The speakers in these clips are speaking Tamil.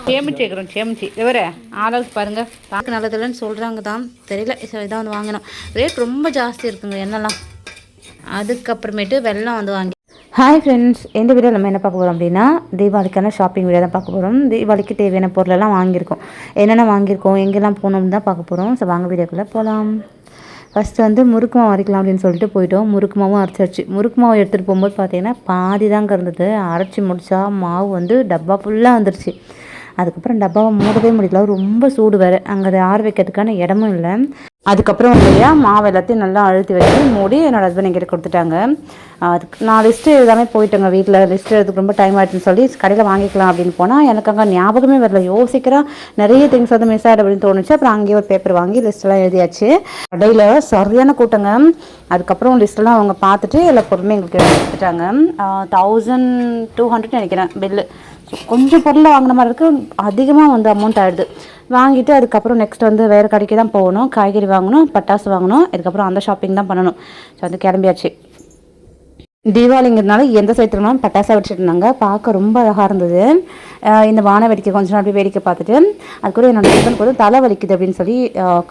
சேமிச்சு வைக்கிறோம். சேமிச்சு இவர ஆளுக்கு பாருங்கள், பார்க்க நல்லதில்லைன்னு சொல்கிறாங்க தான், தெரியல. இதான் வந்து வாங்கினோம். ரேட் ரொம்ப ஜாஸ்தி இருக்குங்க எண்ணெய்லாம். அதுக்கப்புறமேட்டு வெல்லம் வந்து வாங்கி. ஹாய் ஃப்ரெண்ட்ஸ், இந்த வீடியோ நம்ம என்ன பார்க்க போகிறோம் அப்படின்னா, தீபாவளிக்கான ஷாப்பிங் வீடியோ தான் பார்க்க போகிறோம். தீபாவளிக்கு தேவையான பொருளெல்லாம் வாங்கியிருக்கோம். என்னென்ன வாங்கியிருக்கோம், எங்கெல்லாம் போகணும்னு தான் பார்க்க போகிறோம். ஸோ வாங்க வீடியோக்குள்ளே போகலாம். ஃபஸ்ட்டு வந்து முறுக்கு மாவு அரைக்கலாம் அப்படின்னு சொல்லிட்டு போயிட்டோம். முறுக்கு மாவும் அரைச்சாச்சு. முறுக்கு மாவு எடுத்துகிட்டு போகும்போது பார்த்தீங்கன்னா பாதி தாங்க இருந்தது. அரைச்சி முடித்தா மாவு வந்து டப்பா ஃபுல்லாக வந்துருச்சு. அதுக்கப்புறம் டப்பாவை மூடவே முடியல, ரொம்ப சூடு வேறு. அங்கே அதை ஆற வைக்கிறதுக்கான இடமும் இல்லை. அதுக்கப்புறம் இல்லையா மாவு எல்லாத்தையும் நல்லா அழுத்தி வச்சு மூடி என்னோடய ஹஸ்பண்ட் எங்கிட்ட கொடுத்துட்டாங்க. அதுக்கு நான் லிஸ்ட்டு எல்லாமே போயிட்டேங்க. வீட்டில் லிஸ்ட்டு எடுத்துக்கு ரொம்ப டைம் ஆகிடுச்சுன்னு சொல்லி கடையில் வாங்கிக்கலாம் அப்படின்னு போனால் எனக்கு அங்கே ஞாபகமே வரல. யோசிக்கிறேன், நிறைய திங்ஸ் வந்து மிஸ் ஆகிடும் அப்படின்னு தோணுச்சு. அப்புறம் அங்கேயே ஒரு பேப்பர் வாங்கி லிஸ்ட்டெல்லாம் எழுதியாச்சு. கடையில் சரியான கூட்டங்க. அதுக்கப்புறம் லிஸ்ட்டெல்லாம் அவங்க பார்த்துட்டு எல்லா பொருளுமே எங்களுக்கு எடுத்துட்டாங்க. 1200 நினைக்கிறேன் பில்லு. ஸோ கொஞ்சம் பொருளை வாங்கின மாதிரி இருக்குது, அதிகமாக வந்து அமௌண்ட் ஆகிடுது. வாங்கிட்டு அதுக்கப்புறம் நெக்ஸ்ட் வந்து வேறு கடைக்கு தான் போகணும். காய்கறி வாங்கணும், பட்டாசு வாங்கணும். இதுக்கப்புறம் அந்த ஷாப்பிங் தான் பண்ணணும். ஸோ வந்து கிளம்பியாச்சு. தீபாவளிங்கிறதுனால எந்த சைத்திரம்னாலும் பட்டாசா வச்சுட்டு இருந்தாங்க. பார்க்க ரொம்ப அழகாக இருந்தது. இந்த வான வேடிக்கை கொஞ்ச நாள் போய் வேடிக்கை பார்த்துட்டு அதுக்கூட என்னோட ஹஸ்பண்ட் கூட தலை வலிக்குது அப்படின்னு சொல்லி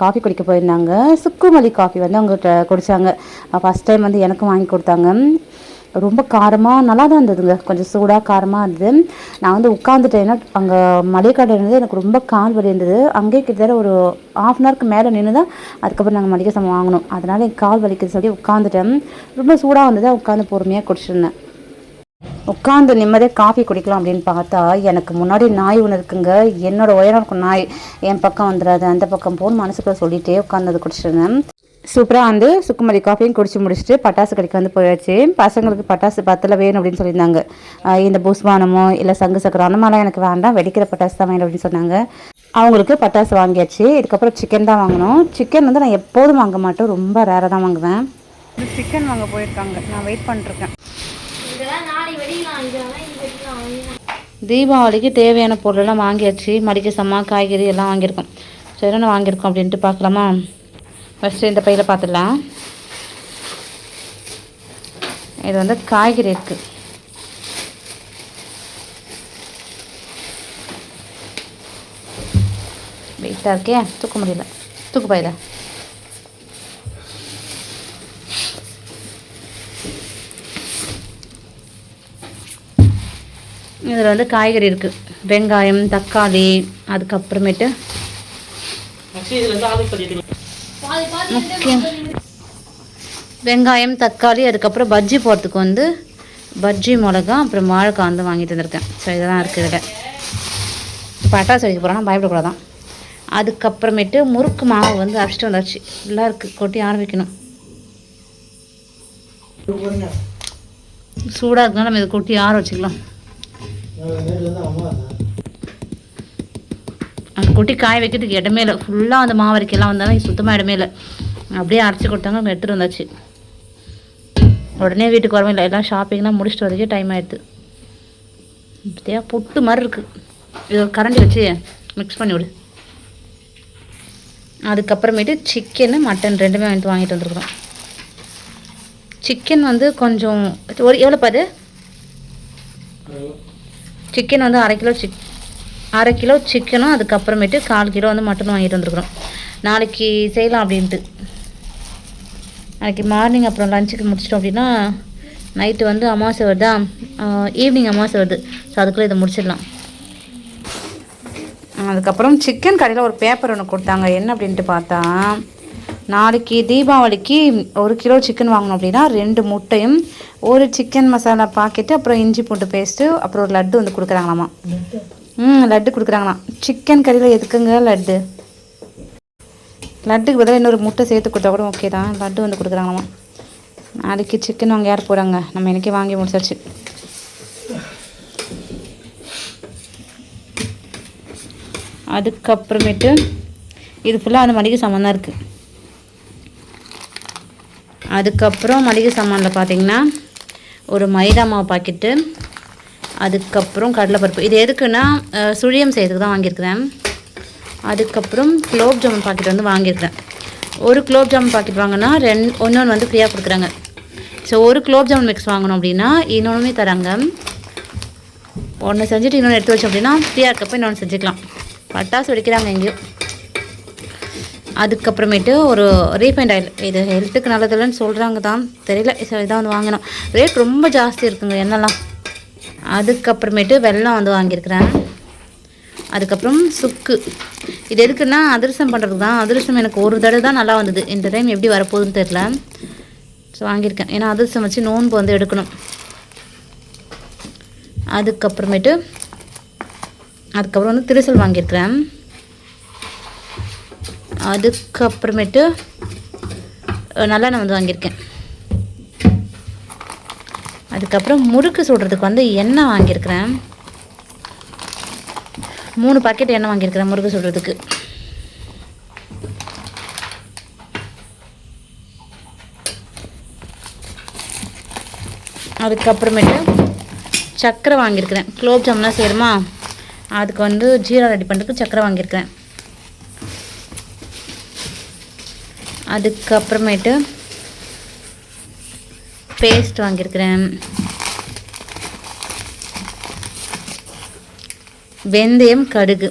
காஃபி குடிக்க போயிருந்தாங்க. சுக்குமல்லி காஃபி வந்து அவங்க குடித்தாங்க. ஃபஸ்ட் டைம் வந்து எனக்கும் வாங்கி கொடுத்தாங்க. ரொம்ப காரமாக நல்லா தான் இருந்ததுங்க. கொஞ்சம் சூடாக காரமாக இருந்தது. நான் வந்து உட்காந்துட்டேன். ஏன்னா அங்கே மளிகை கடை இருந்தது, எனக்கு ரொம்ப கால் வலி இருந்தது. அங்கேயே கிட்டத்தட்ட ஒரு ½ மேலே நின்று தான் அதுக்கப்புறம் நாங்கள் மளிகை சாமான் வாங்கினோம். அதனால் எனக்கு கால் வலிக்குது சொல்லி உட்காந்துட்டேன். ரொம்ப சூடாக வந்தது, உட்காந்து பொறுமையாக குடிச்சிருந்தேன். உட்காந்து நிம்மதியாக காஃபி குடிக்கலாம் அப்படின்னு பார்த்தா எனக்கு முன்னாடி நாய் ஒன்று இருக்குங்க. என்னோட உயரம் இருக்கும் நாய். என் பக்கம் வந்துடாது, அந்த பக்கம் போகணும் மனசுக்குள்ள சொல்லிகிட்டே உட்காந்து குடிச்சிருந்தேன். சூப்பராக வந்து சுக்குமல்லி காஃபியும் குடிச்சு முடிச்சுட்டு பட்டாசு கடைக்கு வந்து போயாச்சு. பசங்களுக்கு பட்டாசு 10 வேணும் அப்படின்னு சொல்லியிருந்தாங்க. இந்த புஸ்வானமோ இல்லை சங்கு சக்கரம் அந்த மாதிரிலாம் எனக்கு வேண்டாம், வெடிக்கிற பட்டாசு தான் வேணும் அப்படின்னு சொன்னாங்க. அவங்களுக்கு பட்டாசு வாங்கியாச்சு. இதுக்கப்புறம் சிக்கன் தான் வாங்கணும். சிக்கன் வந்து நான் எப்போதும் வாங்க மாட்டேன், ரொம்ப ரேராக தான் வாங்குவேன். சிக்கன் வாங்க போயிருக்காங்க, நான் வெயிட் பண்ணிருக்கேன். தீபாவளிக்கு தேவையான பொருளெல்லாம் வாங்கியாச்சு. மளிகை சாமான், காய்கறி எல்லாம் வாங்கியிருக்கோம். சரி, என்னென்ன வாங்கியிருக்கோம் அப்படின்ட்டு பார்க்கலாமா? ஃபஸ்ட்டு இந்த பையில் பார்த்துடலாம். இது வந்து காய்கறி இருக்குது. வெயிட்டாக இருக்கே, தூக்க முடியல. தூக்கு பையில் இதில் வந்து காய்கறி இருக்குது. வெங்காயம், தக்காளி, அதுக்கப்புறமேட்டு முக்கியம் வெங்காயம், தக்காளி, அதுக்கப்புறம் பஜ்ஜி போடுறதுக்கு வந்து பஜ்ஜி மிளகா, அப்புறம் வாழைக்காய் வந்து வாங்கிட்டு வந்திருக்கேன். ஸோ இதெல்லாம் இருக்குது. இதில் பட்டாசு அடிக்க போகிறோன்னா பயப்படக்கூடாதான். அதுக்கப்புறமேட்டு முறுக்கு மாவு வந்து அரைச்சிட்டு வந்தாச்சு. எல்லாம் இருக்குது, கொட்டி ஆரம்பிக்கணும். சூடாக இருக்குன்னா நம்ம இதை கொட்டி ஆற வச்சுக்கலாம். அந்த கொட்டி காய வைக்கிறதுக்கு இடமே இல்லை. ஃபுல்லாக அந்த மாவு வரைக்கெல்லாம் வந்தாலும் சுத்தமாக இடமே இல்லை. அப்படியே அரைச்சி கொடுத்தாங்க, நம்ம எடுத்துகிட்டு வந்தாச்சு. உடனே வீட்டுக்கு வரவே இல்லை. எல்லாம் ஷாப்பிங்லாம் முடிச்சுட்டு வரதுக்கே டைம் ஆகிடுது. இப்படியா புட்டு மாதிரி இருக்குது. இது ஒரு கரண்டி வச்சு மிக்ஸ் பண்ணி விடு. அதுக்கப்புறமேட்டு சிக்கனு, மட்டன் ரெண்டுமே வாங்கிட்டு வந்துருக்குறோம். சிக்கன் வந்து கொஞ்சம் எவ்வளோ பாது? சிக்கன் வந்து அரை கிலோ சிக்கனும், அதுக்கப்புறமேட்டு 1/4 கிலோ வந்து மட்டன் வாங்கிட்டு வந்துருக்குறோம். நாளைக்கு செய்யலாம் அப்படின்ட்டு. நாளைக்கு மார்னிங் அப்புறம் லஞ்சுக்கு முடிச்சிட்டோம் அப்படின்னா நைட்டு வந்து அமாவாசை வருதா, ஈவினிங் அமாவாசை வருது. ஸோ அதுக்குள்ளே இதை முடிச்சிடலாம். அதுக்கப்புறம் சிக்கன் கடையில் ஒரு பேப்பர் ஒன்று கொடுத்தாங்க. என்ன அப்படின்ட்டு பார்த்தா, நாளைக்கு தீபாவளிக்கு 1 கிலோ சிக்கன் வாங்கணும் அப்படின்னா 2 முட்டையும், ஒரு சிக்கன் மசாலா பாக்கெட்டு, அப்புறம் இஞ்சி பூண்டு பேஸ்ட்டு, அப்புறம் ஒரு லட்டு வந்து கொடுக்குறாங்களாமா. லட்டு கொடுக்குறாங்களாம். சிக்கன் கறியில் எதுக்குங்க லட்டு? லட்டுக்கு பதிலாக இன்னொரு முட்டை சேர்த்து கொடுத்தா கூட ஓகே தான். லட்டு வந்து கொடுக்குறாங்களாமா. நாளைக்கு சிக்கன் வாங்க யார் போகிறாங்க? நம்ம எனக்கே வாங்கி முடிச்சாச்சு. அதுக்கப்புறமேட்டு இது ஃபுல்லாக அந்த மளிகை சாமான் தான் இருக்குது. அதுக்கப்புறம் மளிகை சாமானில் பார்த்திங்கன்னா ஒரு மைதா மாவு பாக்கெட்டு, அதுக்கப்புறம் கடலைப்பருப்பு. இது எதுக்குன்னா சுழியம் செய்யறதுக்கு தான் வாங்கியிருக்கிறேன். அதுக்கப்புறம் குலோப் ஜாமுன் பாக்கெட் வந்து வாங்கியிருக்கிறேன். ஒரு குலோப் ஜாமுன் பாக்கெட் வாங்கினா இன்னொன்று வந்து ஃப்ரீயாக கொடுக்குறாங்க. ஸோ ஒரு குலோப் ஜாமுன் மிக்ஸ் வாங்கணும் அப்படின்னா இன்னொன்றுமே தராங்க. ஒன்று செஞ்சுட்டு இன்னொன்று எடுத்து வச்சோம் அப்படின்னா ஃப்ரீயாக இருக்கப்போ இன்னொன்று செஞ்சுக்கலாம். பட்டாசு வெடிக்கிறாங்க எங்கேயும். அதுக்கப்புறமேட்டு ஒரு ரீஃபைண்ட் ஆயில், இது ஹெல்த்துக்கு நல்லதில்லைன்னு சொல்கிறாங்க தான், தெரியல. இதான் வந்து வாங்கினோம். ரேட் ரொம்ப ஜாஸ்தி இருக்குங்க எண்ணெய்லாம். அதுக்கப்புறமேட்டு வெல்லம் வந்து வாங்கியிருக்கிறேன். அதுக்கப்புறம் சுக்கு. இது எதுக்குன்னா அதிரசம் பண்ணுறதுக்கு தான். அதிரசம் எனக்கு ஒரு தடவை தான் நல்லா வந்தது. இந்த டைம் எப்படி வரப்போகுதுன்னு தெரில. ஸோ வாங்கியிருக்கேன். ஏன்னா அதிரசம் வச்சு நோன்பு வந்து எடுக்கணும். அதுக்கப்புறம் வந்து திரிசல் வாங்கியிருக்கிறேன். அதுக்கப்புறமேட்டு நல்லெண்ணெய் வந்து வாங்கியிருக்கேன். அதுக்கப்புறம் முறுக்கு சுடுறதுக்கு வந்து எண்ணெய் வாங்கியிருக்கிறேன். 3 பாக்கெட் எண்ணெய் வாங்கியிருக்கிறேன் முறுக்கு சுடுறதுக்கு. அதுக்கப்புறமேட்டு சர்க்கரை வாங்கியிருக்கிறேன். குலோப் ஜாமுன்லாம் செய்யணுமா, அதுக்கு வந்து ஜீரா ரெடி பண்ணுறதுக்கு சர்க்கரை வாங்கியிருக்கிறேன். அதுக்கப்புறமேட்டு பேஸ்ட் வாங்கியிருக்கிறேன். வெந்தயம், கடுகு,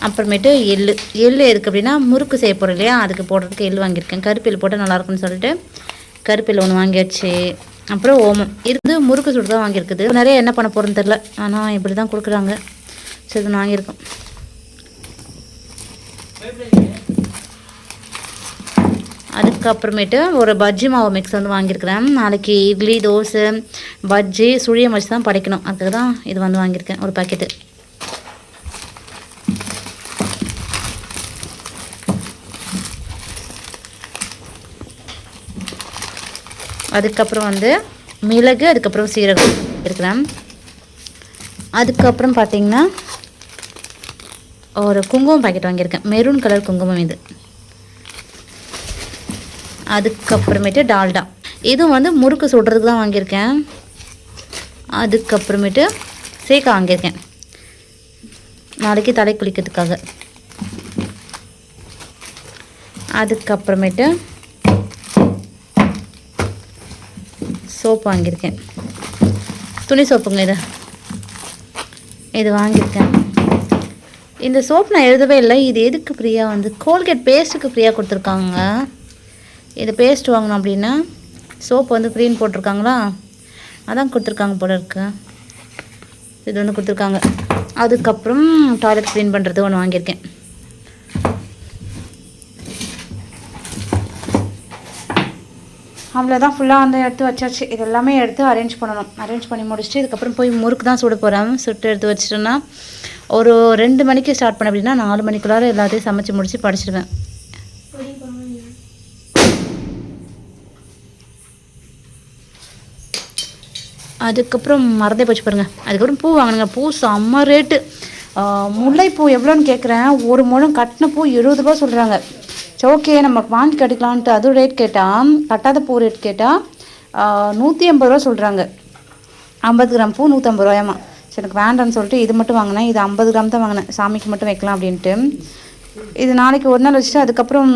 அப்புறமேட்டு எள்ளு. எதுக்கு அப்படின்னா முறுக்கு செய்ய போகிறோம் இல்லையா, அதுக்கு போடுறதுக்கு எள்ளு வாங்கியிருக்கேன். கருப்பெல் போட்டால் நல்லாயிருக்குன்னு சொல்லிட்டு கருப்பெல் ஒன்று வாங்கியாச்சு. அப்புறம் ஓமம் இருந்து முறுக்கு சுட்டு தான் வாங்கியிருக்குது. நிறைய என்ன பண்ண போகிறோன்னு தெரில, ஆனால் இப்படி தான் கொடுக்குறாங்க. சரி, இது வாங்கியிருக்கோம். அதுக்கப்புறமேட்டு ஒரு பஜ்ஜி மாவு மிக்ஸ் வந்து வாங்கியிருக்கிறேன். நாளைக்கு இட்லி, தோசை, பஜ்ஜி, சுழியம் வச்சு தான் படைக்கணும். அதுக்கு தான் இது வந்து வாங்கியிருக்கேன், ஒரு பாக்கெட்டு. அதுக்கப்புறம் வந்து மிளகு, அதுக்கப்புறம் சீரகம் இருக்கிறேன். அதுக்கப்புறம் பார்த்திங்கன்னா ஒரு குங்குமம் பாக்கெட் வாங்கியிருக்கேன். மெரூன் கலர் குங்குமம் இது. அதுக்கப்புறமேட்டு டால்டா, இதுவும் வந்து முறுக்கு சுடுறதுக்கு தான் வாங்கியிருக்கேன். அதுக்கப்புறமேட்டு சேக்காய் வாங்கியிருக்கேன், நாளைக்கு தலை குளிக்கிறதுக்காக. அதுக்கப்புறமேட்டு சோப்பு வாங்கியிருக்கேன். துணி சோப்புங்க இது வாங்கியிருக்கேன். இந்த சோப் நான் எழுதவே இல்லை. இது எதுக்கு ஃப்ரீயாக வந்து கோல்கேட் பேஸ்ட்டுக்கு ஃப்ரீயாக கொடுத்துருக்காங்க. இது பேஸ்ட் வாங்கணும் அப்படின்னா சோப்பு வந்து க்ரீன் போட்டிருக்காங்களா, அதான் கொடுத்துருக்காங்க போல இருக்கு. இது வந்து கொடுத்துருக்காங்க. அதுக்கப்புறம் டாய்லெட் க்ளீன் பண்ணுறது ஒன்று வாங்கியிருக்கேன். அவ்வளோதான், ஃபுல்லாக வந்து எடுத்து வச்சாச்சு. இது எல்லாமே எடுத்து அரேஞ்ச் பண்ணணும். அரேஞ்ச் பண்ணி முடிச்சுட்டு இதுக்கப்புறம் போய் முறுக்கு தான் சுட போகிறேன். சுட்டு எடுத்து வச்சிட்டோன்னா ஒரு 2 மணிக்கு ஸ்டார்ட் பண்ண அப்படின்னா 4 மணிக்குள்ளார எல்லாத்தையும் சமைச்சு முடித்து படிச்சிடுவேன். அதுக்கப்புறம் மறந்தே போச்சு பாருங்கள். அதுக்கப்புறம் பூ வாங்கினுங்க. பூ செம்ம ரேட்டு. முல்லைப்பூ எவ்வளோன்னு கேட்குறேன். ஒரு முழம் கட்டின பூ 20 ரூபா சொல்கிறாங்க. சரி, ஓகே நம்ம வாங்கி கட்டிக்கலான்ட்டு அதுவும் ரேட் கேட்டால், கட்டாத பூ ரேட் கேட்டால் 180 ரூபா சொல்கிறாங்க. 50 கிராம் பூ 150 ரூபாயாமா. சரி, எனக்கு வேண்டான்னு சொல்லிட்டு இது மட்டும் வாங்கினேன். இது 50 கிராம் தான் வாங்கினேன், சாமிக்கு மட்டும் வைக்கலாம் அப்படின்ட்டு. இது நாளைக்கு ஒரு நாள் வச்சுட்டு அதுக்கப்புறம்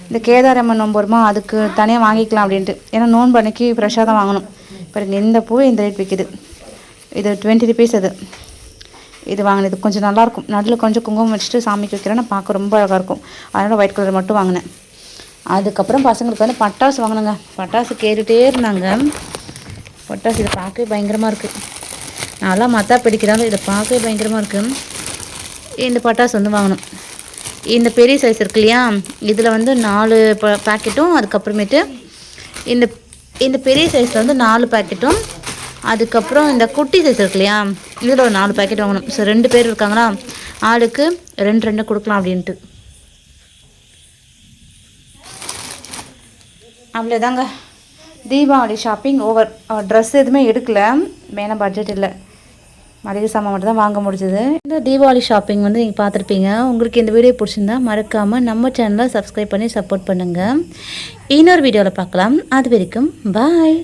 இந்த கேதாரம்மன் நோன்பு வருமா, அதுக்கு தனியாக வாங்கிக்கலாம் அப்படின்ட்டு. ஏன்னா நோன்பு அன்னைக்கு ஃப்ரெஷ்ஷாக தான் வாங்கணும். பாருங்க, இந்த பூ இந்த ரேட் விற்கிது. இது 20 ருபீஸ். இது வாங்கினது கொஞ்சம் நல்லாயிருக்கும். நடுவில் கொஞ்சம் குங்குமம் வச்சுட்டு சாமிக்கு வைக்கிறேன்னா பார்க்க ரொம்ப அழகாக இருக்கும். அதனால் ஒயிட் கலர் மட்டும் வாங்கினேன். அதுக்கப்புறம் பசங்களுக்கு வந்து பட்டாசு வாங்கினேங்க. பட்டாசு கேட்டுகிட்டே இருந்தாங்க. பட்டாசு இதை பார்க்கவே பயங்கரமாக இருக்குது. நல்லா மத்தா பிடிக்கிறாங்க. இதை பார்க்கவே பயங்கரமாக இருக்குது. இந்த பட்டாசு வந்து வாங்கணும். இந்த பெரிய சைஸ் இருக்கு இல்லையா, இதில் வந்து 4 பாக்கெட்டும், அதுக்கப்புறமேட்டு இந்த பெரிய சைஸில் வந்து 4 பாக்கெட்டும், அதுக்கப்புறம் இந்த குட்டி சைஸ் இருக்கு இல்லையா, இதில் ஒரு 4 பாக்கெட் வாங்கணும். ஸோ 2 பேர் இருக்காங்களா, ஆளுக்கு 2 கொடுக்கலாம் அப்படின்ட்டு. அவ்வளோதாங்க, தீபாவளி ஷாப்பிங் ஓவர். ட்ரெஸ் எதுவுமே எடுக்கலை, மேலே பட்ஜெட் இல்லை, மளிகை சாமான் மட்டும் தான் வாங்க முடிஞ்சது. இந்த தீபாவளி ஷாப்பிங் வந்து நீங்கள் பார்த்துருப்பீங்க. உங்களுக்கு இந்த வீடியோ பிடிச்சிருந்தா மறக்காமல் நம்ம சேனலை சப்ஸ்கிரைப் பண்ணி சப்போர்ட் பண்ணுங்கள். இன்னொரு வீடியோவில் பார்க்கலாம். அது வரைக்கும் பாய்.